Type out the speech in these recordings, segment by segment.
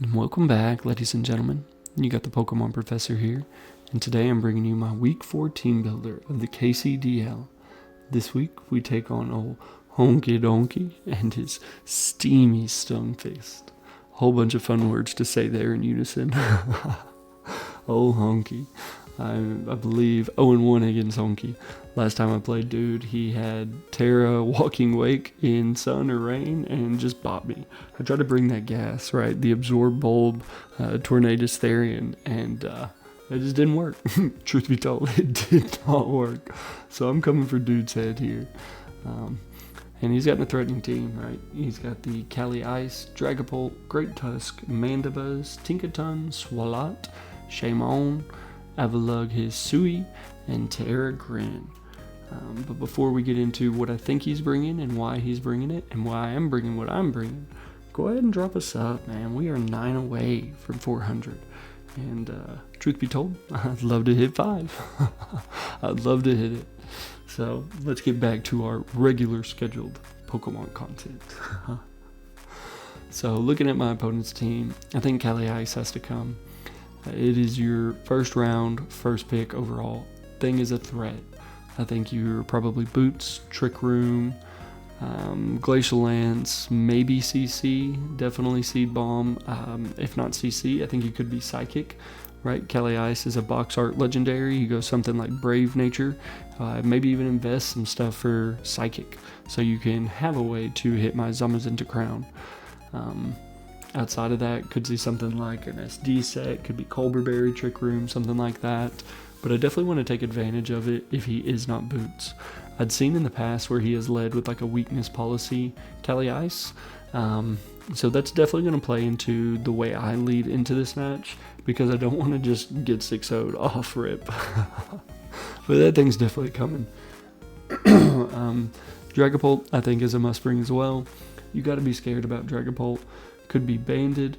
And welcome back, ladies and gentlemen. You got the Pokemon Professor here, and today I'm bringing you my Week 4 team builder of the KCDL. This week we take on old Honky Donkey and his Steamy Stonefist. Whole bunch of fun words to say there in unison. Oh, Honky. I believe 0-1 against Honky. Last time I played, dude, he had Terra Walking Wake in sun or rain and just bopped me. I tried to bring that gas, right? The Absorb Bulb, Tornadus Therian, and it just didn't work. Truth be told, it did not work. So I'm coming for dude's head here. And he's got a threatening team, right? He's got the Calyrex Ice, Dragapult, Great Tusk, Mandibuzz, Tinkaton, Swalot, Shaymon, Avalugg his Sui, and Terragrin. But before we get into what I think he's bringing and why he's bringing it and why I'm bringing what I'm bringing, go ahead and drop a sub, man. We are 9 away from 400. And truth be told, I'd love to hit 5. I'd love to hit it. So let's get back to our regular scheduled Pokemon content. So looking at my opponent's team, I think Calyrex has to come. It is your first round, first pick overall. Thing is a threat. I think you're probably Boots, Trick Room, Glacial Lance, maybe CC, definitely Seed Bomb. If not CC, I think you could be Psychic, right? Calyrex is a box art legendary. You go something like Brave Nature, maybe even invest some stuff for Psychic, so you can have a way to hit my Zamazenta Crowned. Outside of that, could see something like an SD set, could be Colberberry, Trick Room, something like that. But I definitely want to take advantage of it if he is not Boots. I'd seen in the past where he has led with like a weakness policy, Calyrex. So that's definitely going to play into the way I lead into this match, because I don't want to just get 6-0'd off rip. But that thing's definitely coming. Dragapult, I think, is a must bring as well. You got to be scared about Dragapult. Could be banded.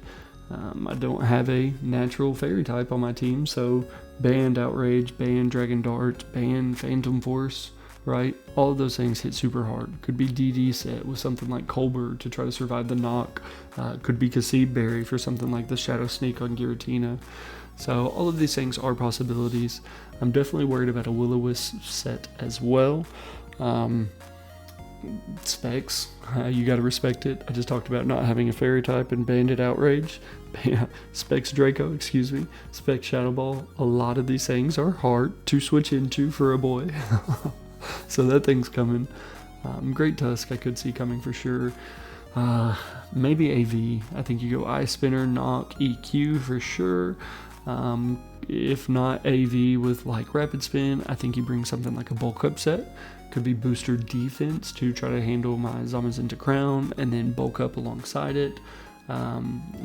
I don't have a natural fairy type on my team, so banned Outrage, banned Dragon Dart, banned Phantom Force, right? All of those things hit super hard. Could be DD set with something like Colbert to try to survive the knock. Could be Berry for something like the Shadow Sneak on Giratina. So all of these things are possibilities. I'm definitely worried about a Will-O-Wisp set as well. Specs, you gotta respect it. I just talked about not having a fairy type and Bandit Outrage. Specs Draco, Specs Shadow Ball. A lot of these things are hard to switch into for a boy. So that thing's coming. Great Tusk I could see coming for sure. Maybe AV. I think you go Ice Spinner, Knock, EQ for sure. If not AV with like Rapid Spin, I think you bring something like a bulk up set. Could be Booster Defense to try to handle my Zamazenta Crown and then bulk up alongside it.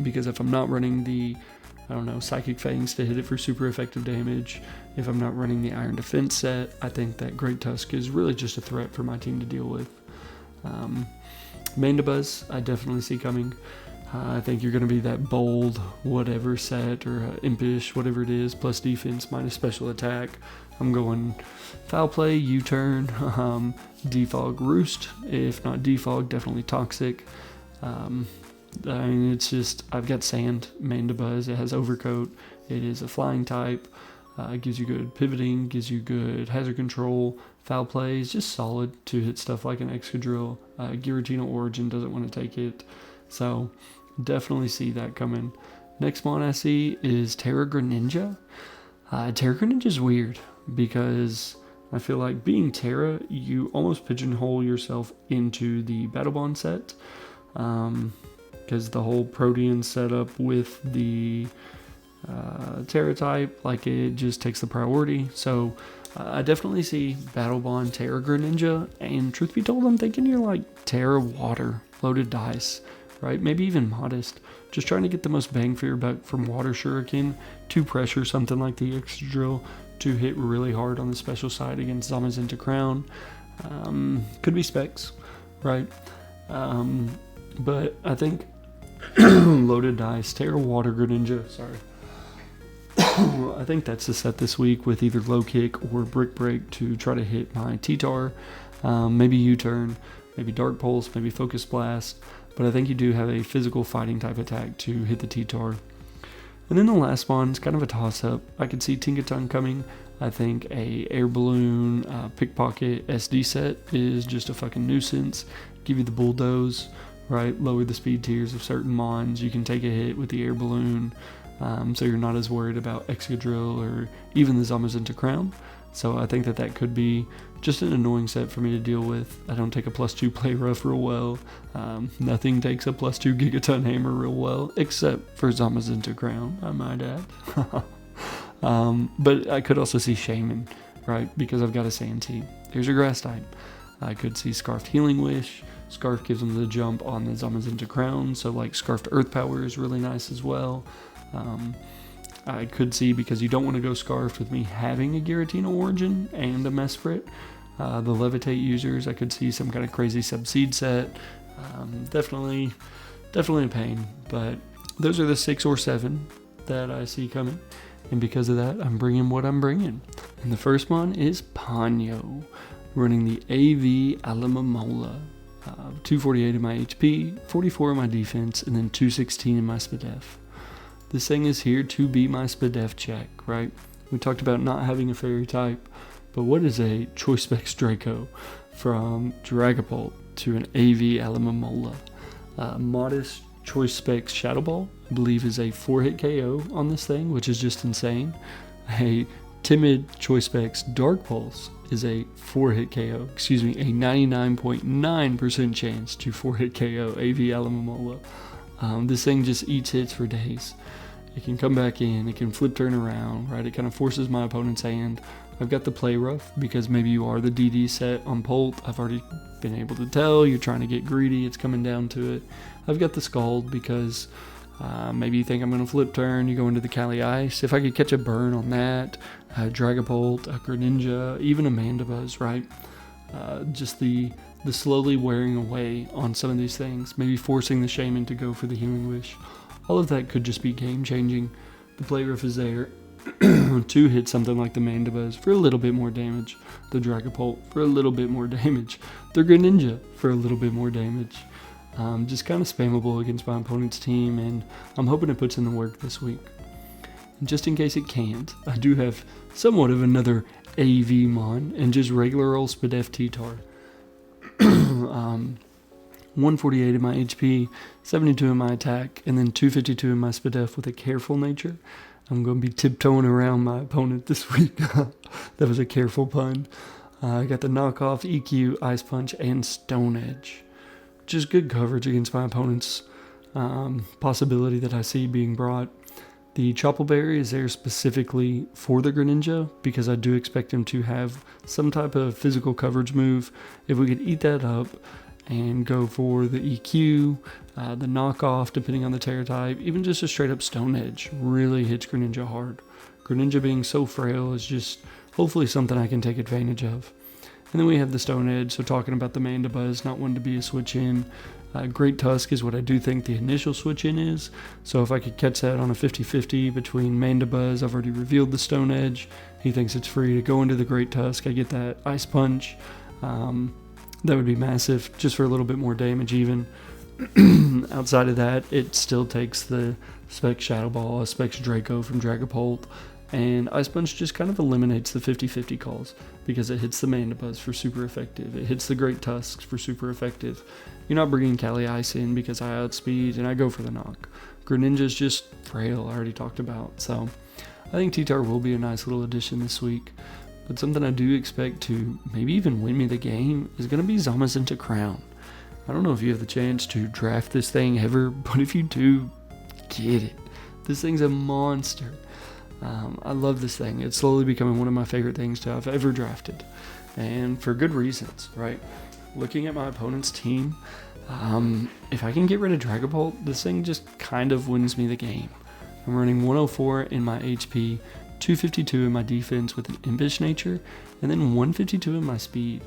Because if I'm not running the, Psychic Fangs to hit it for super effective damage, if I'm not running the Iron Defense set, I think that Great Tusk is really just a threat for my team to deal with. Mandibuzz, I definitely see coming. I think you're going to be that bold whatever set or impish, whatever it is, plus defense, minus special attack. I'm going Foul Play, U-Turn, Defog Roost. If not Defog, definitely Toxic. It's just, I've got Sand, Mandibuzz. It has Overcoat. It is a flying type. It gives you good pivoting, gives you good hazard control. Foul Play is just solid to hit stuff like an Excadrill. Giratina Origin doesn't want to take it. So definitely see that coming. Next one I see is Terra Greninja. Terra Greninja is weird because I feel like being Terra, you almost pigeonhole yourself into the Battle Bond set. Because the whole Protean setup with the Terra type, like it just takes the priority. So I definitely see Battle Bond Terra Greninja, and truth be told, I'm thinking you're like Terra Water, loaded dice, right? Maybe even Modest. Just trying to get the most bang for your buck from Water Shuriken to pressure something like the Excadrill to hit really hard on the special side against Zamazenta Crown. Could be Specs, right? But I think loaded dice, Terra Water Greninja, sorry. I think that's the set this week with either Low Kick or Brick Break to try to hit my T-Tar. Maybe U-Turn, maybe Dark Pulse, maybe Focus Blast. but I think you do have a physical fighting type attack to hit the T-Tar. And then the last one is kind of a toss-up. I could see Tinkaton coming. I think a air balloon, pickpocket SD set is just a fucking nuisance. Give you the bulldoze, right? Lower the speed tiers of certain mons. You can take a hit with the air balloon, so you're not as worried about Excadrill or even the Zamazenta Crowned. So I think that could be just an annoying set for me to deal with. I don't take a +2 play rough real well. Nothing takes a +2 Gigaton Hammer real well, except for Zamazenta Crowned, I might add. But I could also see Shaman, right? Because I've got a Sandseed. Here's a grass type. I could see Scarfed Healing Wish. Scarf gives them the jump on the Zamazenta Crowned, so like Scarfed Earth Power is really nice as well. I could see, because you don't want to go Scarfed with me having a Giratina Origin and a Mesprit, the Levitate users, I could see some kind of crazy Subseed set. Definitely a pain, but those are the 6 or 7 that I see coming, and because of that, I'm bringing what I'm bringing. And the first one is Ponyo, running the AV Alomomola. 248 in my HP, 44 in my defense, and then 216 in my SPDEF. This thing is here to be my SPDEF check, right? We talked about not having a fairy type, but what is a Choice Specs Draco from Dragapult to an AV Alomomola? Modest Choice Specs Shadow Ball, I believe, is a 4-hit KO on this thing, which is just insane. A timid Choice Specs Dark Pulse is a 4-hit KO, a 99.9% chance to 4-hit KO AV Alomomola. This thing just eats hits for days. It can come back in, it can flip turn around, right? It kind of forces my opponent's hand. I've got the play rough because maybe you are the DD set on Polt. I've already been able to tell you're trying to get greedy, it's coming down to it. I've got the Scald because maybe you think I'm going to flip turn, you go into the Calyrex Ice. If I could catch a burn on that, Dragapult, a Greninja, even a Mandibuzz, right? Just the slowly wearing away on some of these things, maybe forcing the Shaman to go for the Healing Wish. All of that could just be game changing. The play rough is there to hit something like the Mandibuzz for a little bit more damage, the Dragapult for a little bit more damage, the Greninja for a little bit more damage. Just kind of spammable against my opponent's team, and I'm hoping it puts in the work this week. And just in case it can't, I do have somewhat of another AV mon and just regular old SPDEF T-Tar. 148 in my HP, 72 in my attack, and then 252 in my SPDEF with a careful nature. I'm going to be tiptoeing around my opponent this week. That was a careful pun. I got the knockoff, EQ, Ice Punch, and Stone Edge. Just good coverage against my opponent's possibility that I see being brought. The Chople Berry is there specifically for the Greninja because I do expect him to have some type of physical coverage move. If we could eat that up and go for the EQ, the knockoff, depending on the Terra type, even just a straight up Stone Edge really hits Greninja hard. Greninja being so frail is just hopefully something I can take advantage of. And then we have the Stone Edge, so talking about the Mandibuzz, not one to be a switch in. Great Tusk is what I do think the initial switch in is, so if I could catch that on a 50-50 between Mandibuzz, I've already revealed the Stone Edge, he thinks it's free to go into the Great Tusk, I get that Ice Punch, that would be massive, just for a little bit more damage even. Outside of that, it still takes the Specs Shadow Ball, a Specs Draco from Dragapult, and Ice Punch just kind of eliminates the 50-50 calls because it hits the Mandibuzz for super effective. It hits the Great Tusks for super effective. You're not bringing Calyrex Ice in because I outspeed and I go for the knock. Greninja's just frail, I already talked about. So I think T-Tar will be a nice little addition this week. But something I do expect to maybe even win me the game is going to be Zamazenta Crowned. I don't know if you have the chance to draft this thing ever, but if you do, get it. This thing's a monster. I love this thing. It's slowly becoming one of my favorite things to have ever drafted. And for good reasons, right? Looking at my opponent's team, if I can get rid of Dragapult, this thing just kind of wins me the game. I'm running 104 in my HP, 252 in my defense with an Impish nature, and then 152 in my speed.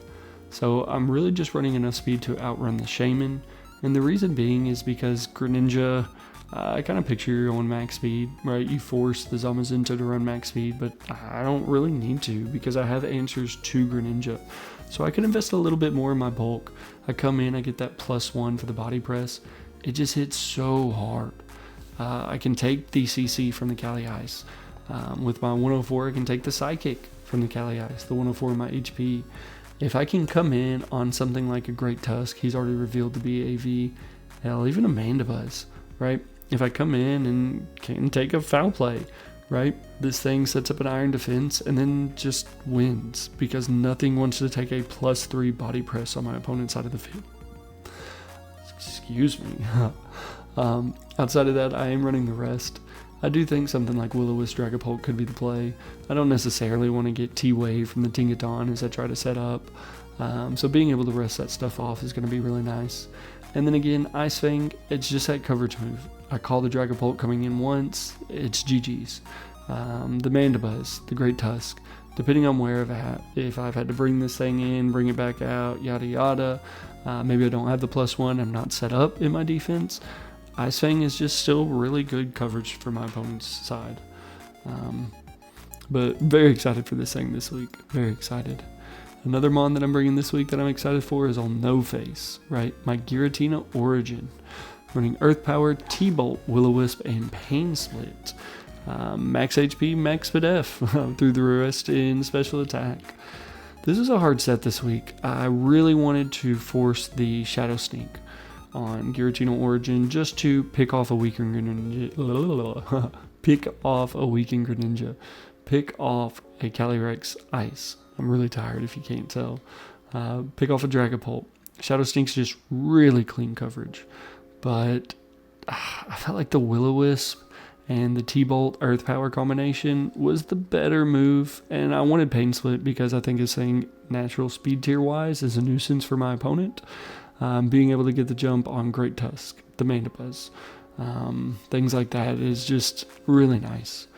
So I'm really just running enough speed to outrun the Shaman, and the reason being is because Greninja, I kind of picture you're on max speed, right? You force the Zamazenta to run max speed, but I don't really need to because I have answers to Greninja. So I can invest a little bit more in my bulk. I come in, I get that +1 for the body press, it just hits so hard. I can take the CC from the Calyrex Ice. With my 104, I can take the Psychic from the Calyrex Ice, the 104 in my HP. If I can come in on something like a Great Tusk, he's already revealed to be AV, hell, even a Mandibuzz, right? If I come in and can take a Foul Play, right? This thing sets up an Iron Defense and then just wins because nothing wants to take a +3 body press on my opponent's side of the field. Excuse me. Outside of that, I am running the rest. I do think something like Will-O-Wisp Dragapult could be the play. I don't necessarily want to get T-Wave from the Tinkaton as I try to set up. So being able to rest that stuff off is going to be really nice. And then again, Ice Fang, it's just that coverage move. I call the Dragapult coming in once, it's GG's. The Mandibuzz, the Great Tusk, depending on where I've at, if I've had to bring this thing in, bring it back out, yada yada, maybe I don't have the +1, I'm not set up in my defense, Ice Fang is just still really good coverage for my opponent's side. But very excited for this thing this week. Very excited. Another mon that I'm bringing this week that I'm excited for is on No Face, right? My Giratina Origin. Running Earth Power, T-Bolt, Will-O-Wisp, and Pain Split. Max HP, Max SpDef through the rest in Special Attack. This is a hard set this week. I really wanted to force the Shadow Sneak on Giratina Origin just to pick off a weakened Greninja. Pick off a Calyrex Ice. I'm really tired if you can't tell. Pick off a Dragapult. Shadow Sneak's just really clean coverage. But I felt like the Will-O-Wisp and the T-Bolt Earth Power combination was the better move. And I wanted Pain Split because I think this thing, natural speed tier wise, is a nuisance for my opponent. Being able to get the jump on Great Tusk, the Mandibuzz, things like that is just really nice.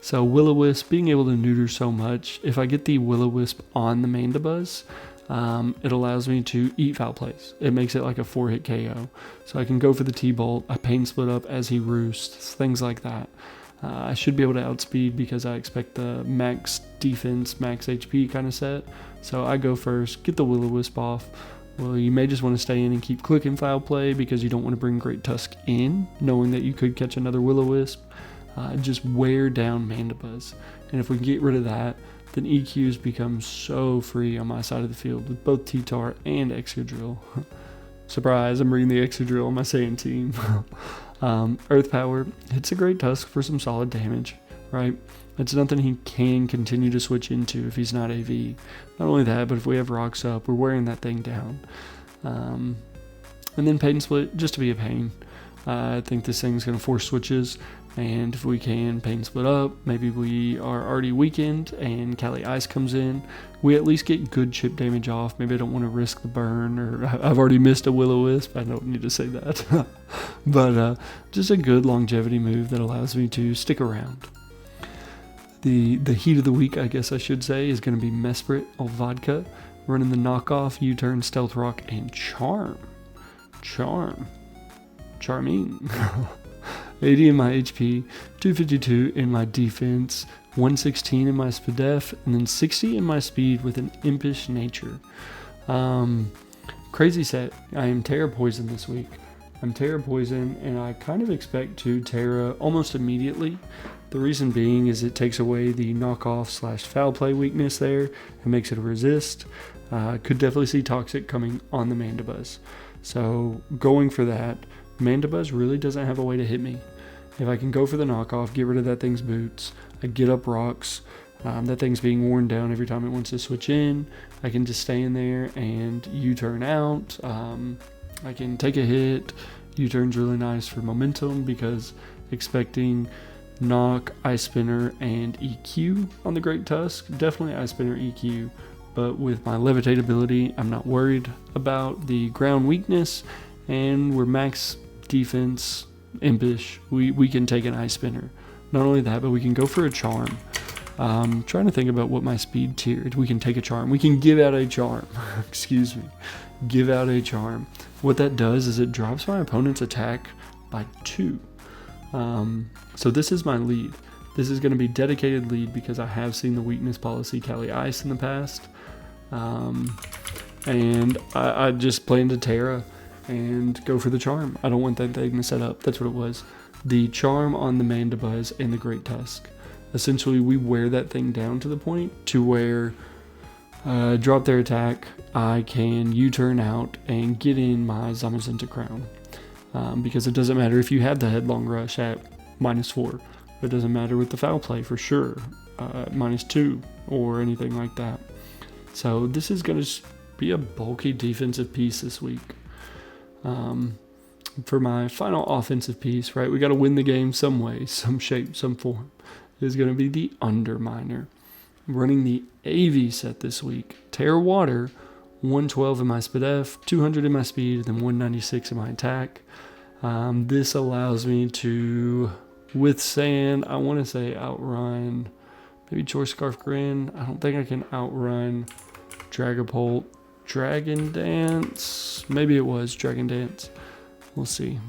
So Will-O-Wisp, being able to neuter so much, if I get the Will-O-Wisp on the Mandibuzz, it allows me to eat Foul Plays. It makes it like a 4-hit KO. So I can go for the T-Bolt, I Pain Split up as he roosts, things like that. I should be able to outspeed because I expect the max defense, max HP kind of set. So I go first, get the Will-O-Wisp off. Well, you may just want to stay in and keep clicking Foul Play because you don't want to bring Great Tusk in, knowing that you could catch another Will-O-Wisp. Just wear down Mandibuzz. And if we can get rid of that, then EQs become so free on my side of the field with both T-Tar and Excadrill. Surprise, I'm bringing the Excadrill on my Sand team. Earth Power hits a Great Tusk for some solid damage, right? It's nothing he can continue to switch into if he's not AV. Not only that, but if we have rocks up, we're wearing that thing down. And then Pain Split, just to be a pain. I think this thing's going to force switches, and if we can Pain Split up, maybe we are already weakened and Calyrex Ice comes in, we at least get good chip damage off. Maybe I don't want to risk the burn, or I've already missed a Will-O-Wisp, I don't need to say that. But just a good longevity move that allows me to stick around. The heat of the week, I guess I should say, is going to be Mesprit, Vodka, running the knockoff, U-Turn, Stealth Rock, and Charming. 80 in my HP, 252 in my defense, 116 in my SpDef, and then 60 in my speed with an impish nature. Crazy set. I am Terra Poison this week. I'm Terra Poison, and I kind of expect to Terra almost immediately. The reason being is it takes away the knockoff / foul play weakness there and makes it a resist. Could definitely see Toxic coming on the Mandibuzz. So going for that, Mandibuzz really doesn't have a way to hit me. If I can go for the knockoff, get rid of that thing's boots, I get up rocks, that thing's being worn down every time it wants to switch in, I can just stay in there and U-turn out. I can take a hit. U-turn's really nice for momentum because expecting knock, Ice Spinner, and EQ on the Great Tusk. Definitely Ice Spinner, EQ, but with my Levitate ability, I'm not worried about the ground weakness, and we're max defense, impish. We can take an Ice Spinner. Not only that, but we can go for a Charm. Trying to think about what my speed tiered. We can take a Charm. We can give out a Charm. Excuse me. Give out a Charm. What that does is it drops my opponent's attack by 2. So this is my lead. This is going to be dedicated lead because I have seen the weakness policy Calyrex Ice in the past. And I just plan to Terra. and go for the charm. I don't want that thing to set up. That's what it was. The charm on the Mandibuzz and the Great Tusk. Essentially, we wear that thing down to the point to where drop their attack, I can U-turn out and get in my Zamazenta Crowned. Because it doesn't matter if you have the Headlong Rush at -4. It doesn't matter with the Foul Play for sure, -2 or anything like that. So this is going to be a bulky defensive piece this week. For my final offensive piece, right, we got to win the game some way, some shape, some form, is going to be the Underminer. I'm running the AV set this week. Terra Water, 112 in my SpDef, 200 in my speed, and then 196 in my attack. This allows me to withstand, I want to say outrun, maybe Choice Scarf Grin. I don't think I can outrun Dragapult. Dragon Dance, maybe it was Dragon Dance. We'll see.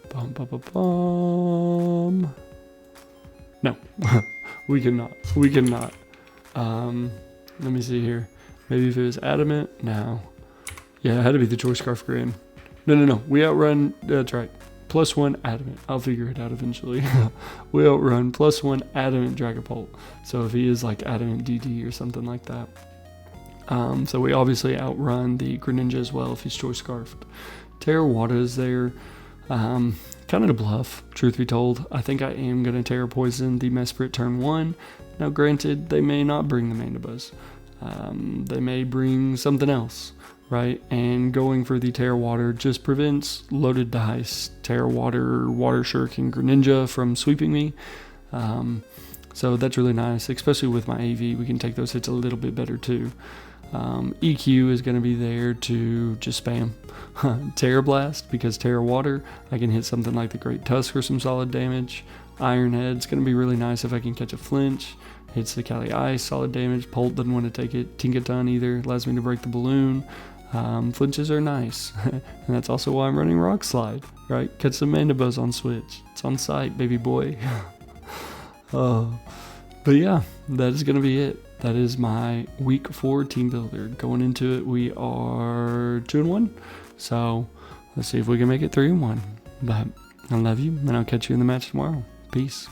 Bum, bum, bum, bum. No, we cannot. We cannot. Let me see here. Maybe if it was Adamant. No. Yeah, it had to be the Choice Scarf Grin. No. We outrun. That's right. +1 Adamant. I'll figure it out eventually. We outrun +1 Adamant Dragapult. So if he is like Adamant DD or something like that. So we obviously outrun the Greninja as well if he's Choice Scarfed. Terra Water is there. Kind of to bluff, truth be told. I think I am going to Terra Poison the Mesprit turn 1. Now granted, they may not bring the Mandibuzz. They may bring something else, right? And going for the Terra Water just prevents loaded dice, Terra Water, Water Shuriken, Greninja from sweeping me. So that's really nice, especially with my AV. We can take those hits a little bit better too. EQ is going to be there to just spam Terra Blast, because Terra Water, I can hit something like the Great Tusk for some solid damage. Iron Head's going to be really nice if I can catch a flinch. Hits the Calyrex Ice, solid damage. Polt doesn't want to take it. Tinkaton either, allows me to break the balloon. Flinches are nice. And that's also why I'm running Rock Slide, right? Catch some Mandibuzz on Switch. It's on site, baby boy. But yeah, that is going to be it. That is my week 4 team builder. Going into it, we are 2-1. So let's see if we can make it 3-1. But I love you, and I'll catch you in the match tomorrow. Peace.